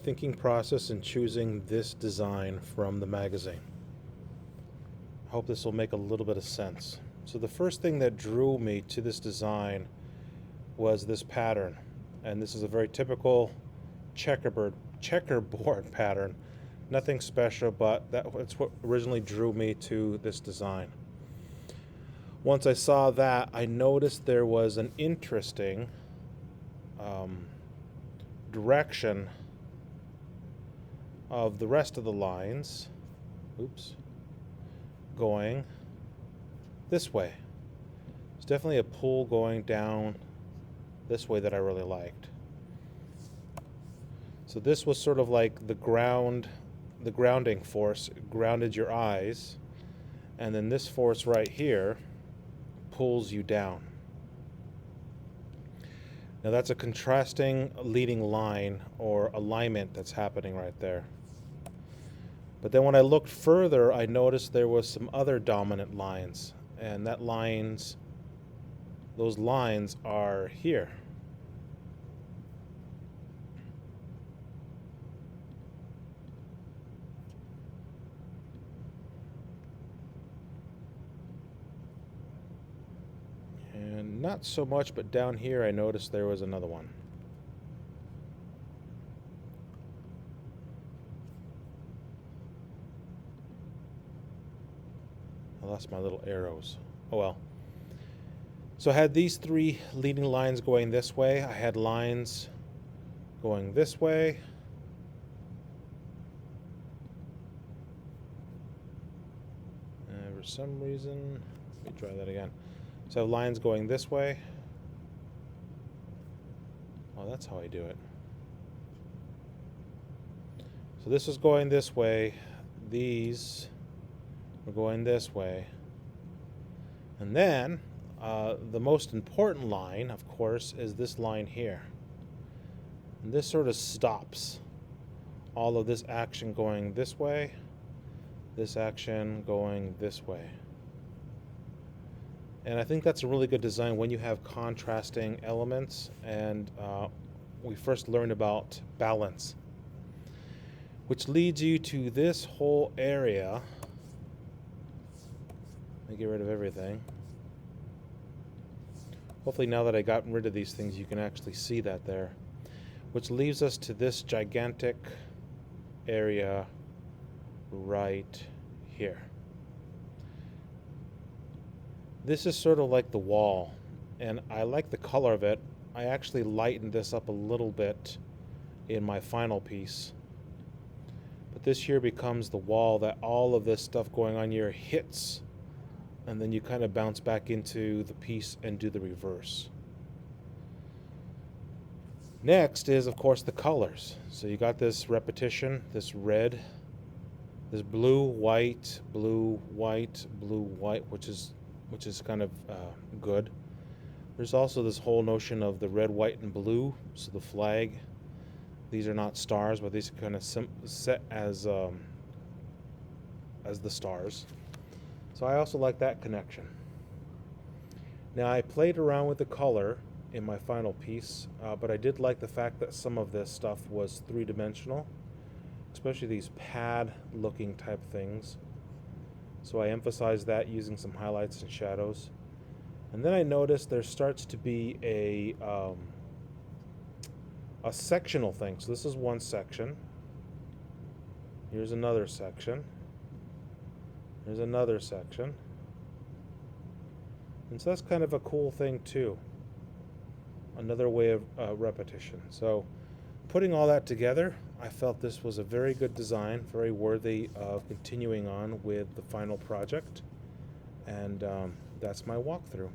Thinking process in choosing this design from the magazine. I hope this will make a little bit of sense. So the first thing that drew me to this design was this pattern, and this is a very typical checkerboard pattern. Nothing special, but that's what originally drew me to this design. Once I saw that, I noticed there was an interesting direction of the rest of the lines. Oops. Going this way. It's definitely a pull going down this way that I really liked. So this was sort of like the grounding force grounded your eyes, and then this force right here pulls you down. Now that's a contrasting leading line or alignment that's happening right there. But then when I looked further, I noticed there was some other dominant lines, and those lines are here. And not so much, but down here I noticed there was another one. I lost my little arrows. Oh well. So I had these three leading lines going this way. I had lines going this way. And for some reason, let me try that again. So I have lines going this way. Oh, that's how I do it. So this was going this way. These were going this way. And then the most important line, of course, is this line here. And this sort of stops all of this action going this way, this action going this way. And I think that's a really good design when you have contrasting elements. And we first learned about balance, which leads you to this whole area. Let me get rid of everything. Hopefully now that I got rid of these things, you can actually see that there. Which leaves us to this gigantic area right here. This is sort of like the wall, and I like the color of it. I actually lightened this up a little bit in my final piece. But this here becomes the wall that all of this stuff going on here hits, and then you kind of bounce back into the piece and do the reverse. Next is, of course, the colors. So you got this repetition, this red, this blue, white, blue, white, blue, white, which is kind of good. There's also this whole notion of the red, white, and blue. So the flag, these are not stars, but these are kind of set as the stars. So I also like that connection. Now I played around with the color in my final piece, but I did like the fact that some of this stuff was three-dimensional, especially these pad-looking type things. So I emphasized that using some highlights and shadows. And then I noticed there starts to be a sectional thing. So this is one section. Here's another section. There's another section. And so that's kind of a cool thing too. Another way of repetition. So putting all that together, I felt this was a very good design, very worthy of continuing on with the final project. And that's my walkthrough.